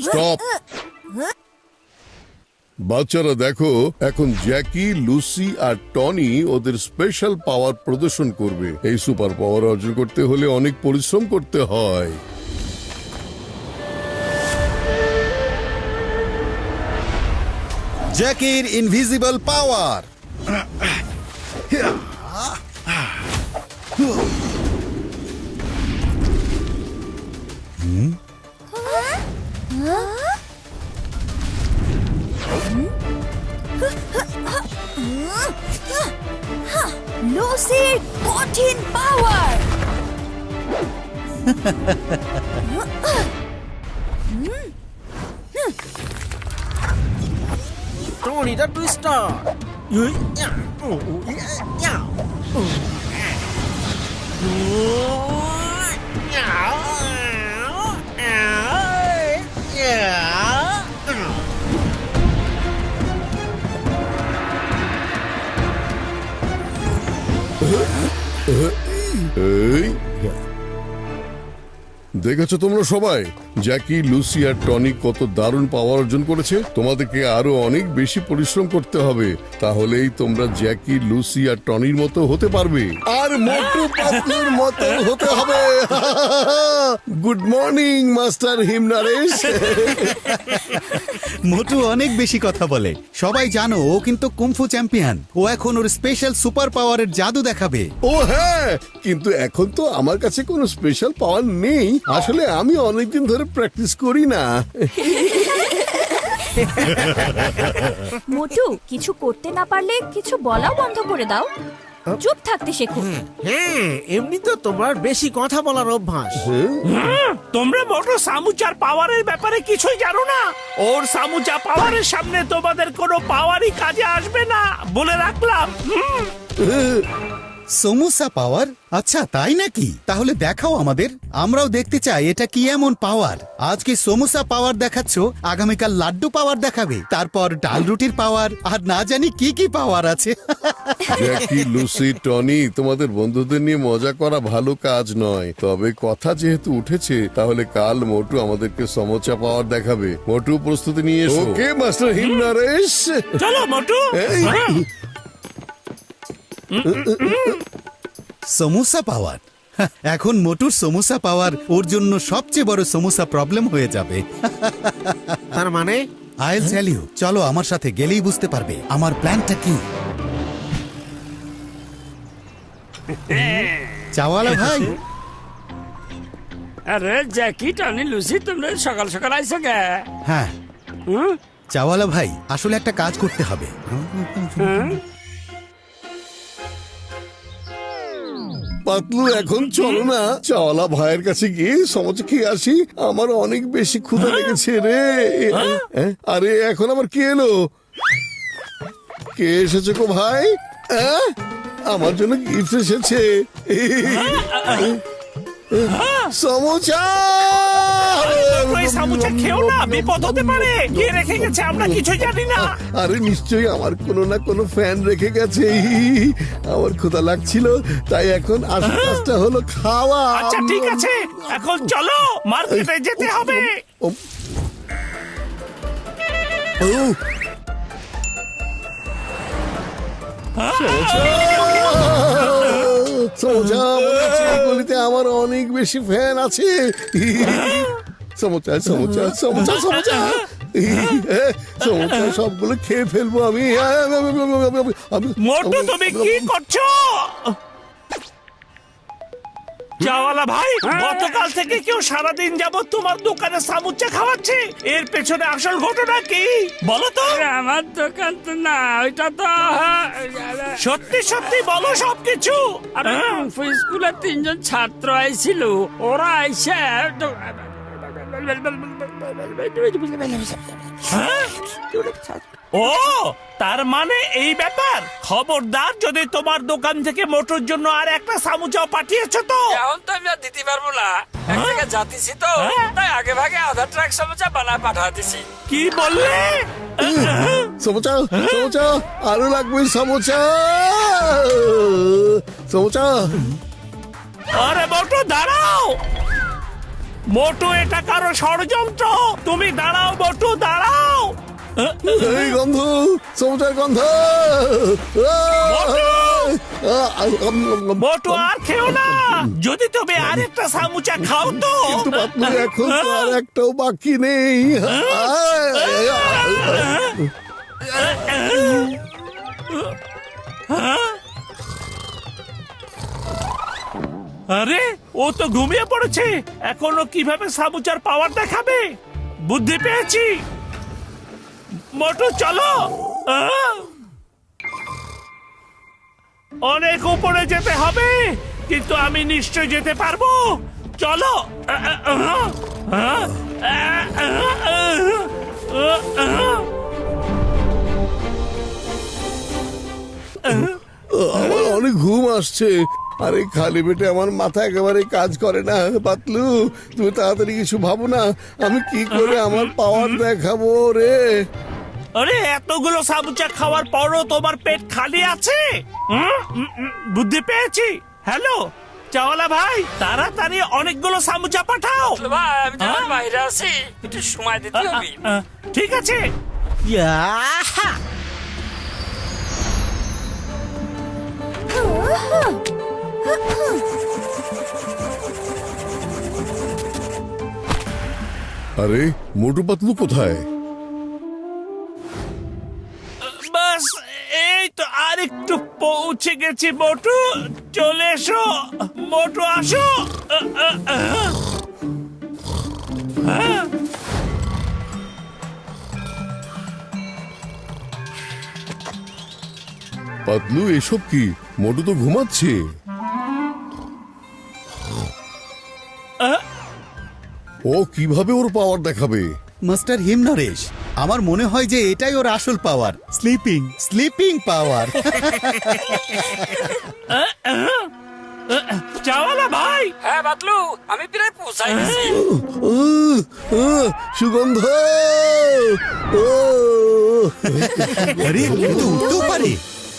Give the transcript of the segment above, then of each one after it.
Stop. বাচ্চারা দেখো, এখন জ্যাকি, লুসি আর টনি ওদের স্পেশাল পাওয়ার প্রদর্শন করবে। এই সুপার পাওয়ার অর্জন করতে হলে অনেক পরিশ্রম করতে হয়। জ্যাকির ইনভিজিবল পাওয়ার। লুসির কঠিন পাওয়ার। Tony the Twister. এই দেখেছো তোমরা সবাই, জ্যাকি, লুসি আর টনি কত দারুণ পাওয়ার অর্জন করেছে। তোমাদেরকে আরো অনেক বেশি পরিশ্রম করতে হবে, তাহলেই তোমরা জ্যাকি, লুসি আর টনির মতো হতে পারবে, আর মোটু পাতলুর মতো হতে হবে। Good morning master Himnaresh. Motu অনেক বেশি কথা বলে। সবাই জানো ও কিন্তু কুমফু চ্যাম্পিয়ন। ও এখন ওর স্পেশাল সুপার পাওয়ারের জাদু দেখাবে। ও হ্যাঁ, কিন্তু এখন তো আমার কাছে কোনো স্পেশাল পাওয়ার নেই। আসলে আমি অনেকদিন ধরে প্র্যাকটিস করি না। মোটু, কিছু করতে না পারলে কিছু বলাও বন্ধ করে দাও। চুপ থাকতে শেখো। হ্যাঁ, এমনি তো তোমার বেশি কথা বলার অভ্যাস। তোমরা মোটো সামুচার পাওয়ারের ব্যাপারে কিছুই জানো না। ওর সামুচা পাওয়ারের সামনে তোমাদের কোনো পাওয়ারই কাজে আসবে না, বলে রাখলাম। সমুসা পাওয়ার? আচ্ছা তাই নাকি? তাহলে দেখাও আমাদের, আমরাও দেখতে চাই এটা কি এমন পাওয়ার। আজকে সমুসা পাওয়ার দেখাচ্ছ, আগামীকাল লাড্ডু পাওয়ার দেখাবে, তারপর ডাল রুটির পাওয়ার, আর না জানি কি কি পাওয়ার আছে। জ্যাকি, লুসি, টনি, তোমাদের বন্ধুদের নিয়ে মজা করা ভালো কাজ নয়। তবে কথা যেহেতু উঠেছে, তাহলে কাল মোটু আমাদেরকে সমোচা পাওয়ার দেখাবে। মোটু, প্রস্তুতি নিয়ে এসো। ওকে মাস্টার হিমনারেশ। চলো মোটু। সমোসা পাওয়ার? এখন মোটুর সমোসা পাওয়ার ওর জন্য সবচেয়ে বড় সমোসা প্রবলেম হয়ে যাবে। তার মানে আইল টেল ইউ, চলো আমার সাথে, গেলেই বুঝতে পারবে আমার প্ল্যানটা কি। চাওয়ালা ভাই। আরে জ্যাকি, টনি, লুসি, তোমরা সকাল সকাল আইছো কে? হ্যাঁ চাওয়ালা ভাই, আসলে একটা কাজ করতে হবে। পাতলু, এখন চলো না, চাওয়ালা ভাইয়ের কাছে গিয়ে সমোচা খেয়ে আসি। আমার অনেক বেশি ক্ষুধা লেগেছে রে। আরে এখন আবার কে এলো? কে এসেছে গো ভাই? আমার জন্য গিফট এসেছে। সমোচা। সামুচা খেও না, বিপদ হতে পারে। কে রেখে গেছে আমরা কিছুই জানি না। আরে নিশ্চয়ই আমার কোনো না কোনো ফ্যান রেখে গেছে। আমার ক্ষুধা লাগছিল, তাই এখন আশপাশটা হলো খাওয়া। আচ্ছা ঠিক আছে, এখন চলো, মার্কেটে যেতে হবে। সমোচা, গলিতে আমার অনেক বেশি ফ্যান আছে। সমোচা সমোচা সমোচা সমোচা সমোচা সবগুলো খেয়ে ফেলবো আমি। মোটু, তুমি কি করছো? চাওয়ালা ভাই, গতকাল থেকে কেউ সারাদিন যাবত তোমার দোকানে সামুচা খাওয়াচ্ছে। এর পেছনে আসল ঘটনা কি বলো তো? আমার দোকান তো না, ওইটা তো সত্যি সত্যি বলো সবকিছু। স্কুলের 3 জন ছাত্র আইছিল, ওরা আইসে ও তার মানে এই ব্যাপার। খবরদার, যদি তোমার দোকান থেকে মোটর জন্য আর একটা সামুচাও পাঠিয়েছো তো। এখন তো আমি আর দিতে পারবো না, এক জায়গায় যাতেছি তো, তাই আগে ভাগে আধা ট্রাক সামুচা বানায় পাঠা দিছি। কি বললে? সমোচা সমোচা আরো লাগবে সমোচা সমোচা। আরে মোটর দাঁড়াও। মোটু এটা কারো ষড়যন্ত্র। তুমি দাঁড়াও মোটু, দাঁড়াও। এই গন্ধ, সমুচার গন্ধ। মোটু আর খেও না, যদি তুমি আরেকটা সামুচা খাও তো। কিন্তু পাতলু এখন তো আর একটাও বাকি নেই। আরে ও তো ঘুমিয়ে পড়েছে, এখনো কিভাবে সামুচার পাওয়ার দেখাবে? বুদ্ধি পেয়েছি, মোটু চলো। অনেক উপরে যেতে হবে, কিন্তু আমি নিশ্চয় যেতে পারবো। চলো। আমার অনেক ঘুম আসছে, আরে খালি পেটে আমার মাথা একেবারে কাজ করে না। পাতলু, তুমি তাড়াতাড়ি কিছু ভাবো না, আমি কি করে আমার পাওয়ার দেখাবো রে? আরে এতগুলো সামুচা খাওয়ার পরও তোমার পেট খালি আছে? বুদ্ধি পেয়েছি। হ্যালো চাওয়ালা ভাই, তাড়াতাড়ি অনেকগুলো সামুচা পাঠাও। ভাই আমি তো এখন বাইরে আছি, একটু সময় দিতে হবে। ঠিক আছে। ইয়াহা! আরে মোটু পাতলু কোথায়? বাস এই তো আরেকটু পৌঁছে গেছি। মোটু চলে এসো, মোটু আসো। পাতলু এসব কি? মোটু তো ঘুমাচ্ছে। ও কিভাবে ওর পাওয়ার দেখাবে? মাস্টার হিমনরেশ, আমার মনে হয় যে এটাই ওর আসল পাওয়ার, স্লিপিং পাওয়ার। চাওয়ালা ভাই, হ্যাঁ বাতলু, আমি প্রায় পৌঁছাই গেছি। সুগন্ধ। আরে ও তো উঠতেও পারে।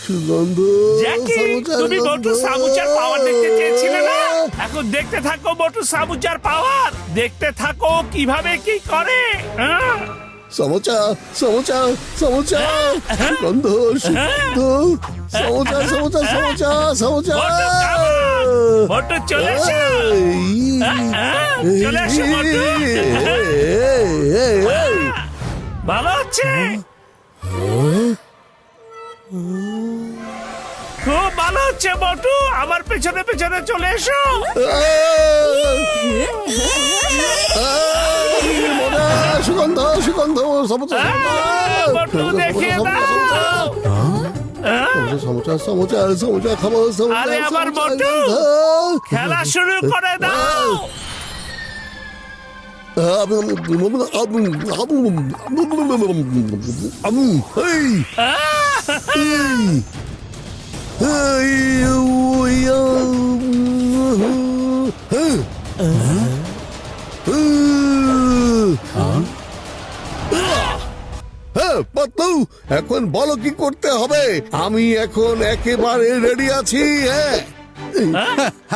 সুগন্ধ। জ্যাকি, তুমি মোটু সামুচার পাওয়ার দেখতে চেয়েছিলে না? এখন দেখতে থাকো মোটু সামুচার পাওয়ার, দেখতে থাকো কিভাবে কি করে। সমোচা, সমোচা, সমোচা, সুগন্ধ, সুগন্ধ, সমোচা, সমোচা, সমোচা, সমোচা। মোটু চলে এসো, চলে এসো মোটু। ভালো হচ্ছে, খুব ভালো হচ্ছে মোটু। আমার পেছনে পেছনে চলে এসো। সুগন্ধ, সুগন্ধ, সমোচা, মোটু দেখিয়ে দাও। সমোচা, সমোচা, সমোচা খাবো। আরে আমার মোটু, খেলা শুরু করে দাও। পাতলু, এখন বলো কি করতে হবে? আমি এখন একেবারে রেডি আছি।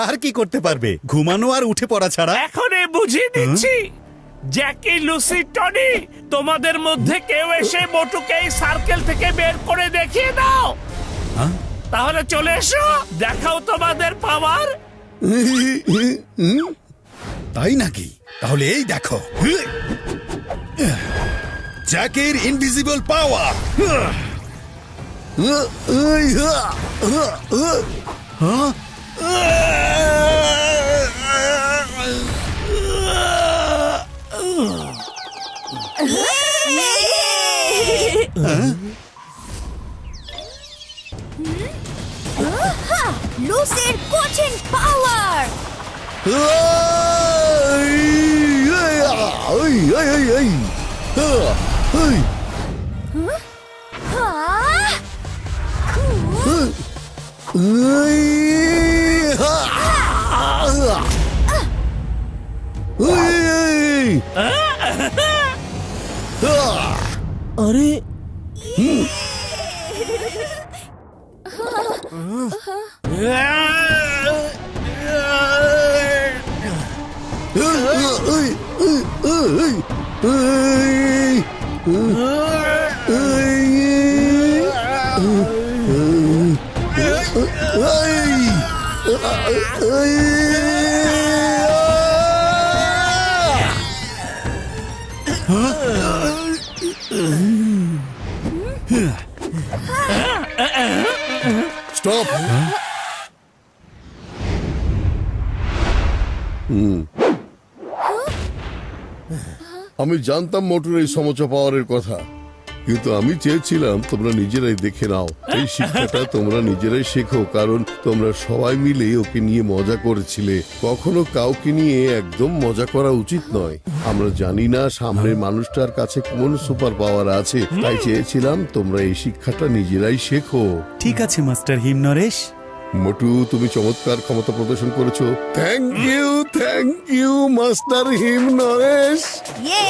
আর কি করতে পারবে? ঘুমানো আর উঠে পড়া ছাড়া। এখনই বুঝিয়ে দিচ্ছি। জ্যাকি, লুসি, টনি, তোমাদের মধ্যে কেউ এসে মোটুকে এই সার্কেল থেকে বের করে দেখিয়ে দাও। তাহলে চলে এসো, দেখাও তোমাদের পাওয়ার। তাই নাকি? তাহলে এই দেখো, জ্যাকের ইনভিজিবল পাওয়ার। লুসির কোচিং পাওয়ার। আরে স্টপ! আমি জানতাম মোটর এই সমস্যা পাওয়ারের কথা, কিন্তু আমি চেয়েছিলাম তোমরা নিজেরাই দেখে নাও। এই শিক্ষাটা তোমরা নিজেরাই শেখো, কারণ তোমরা সবাই মিলে ওকে নিয়ে মজা করেছিলে। কখনো কাউকে নিয়ে একদম মজা করা উচিত নয়। আমরা জানি না সামনের মানুষটার কাছে কোন সুপার পাওয়ার আছে, তাই চেয়েছিলাম তোমরা এই শিক্ষাটা নিজেরাই শেখো। ঠিক আছে মাস্টার হিমনরেশ। মোটু, তুমি চমৎকার ক্ষমতা প্রদর্শন করেছো। Thank you master Himnaresh. ইয়ে!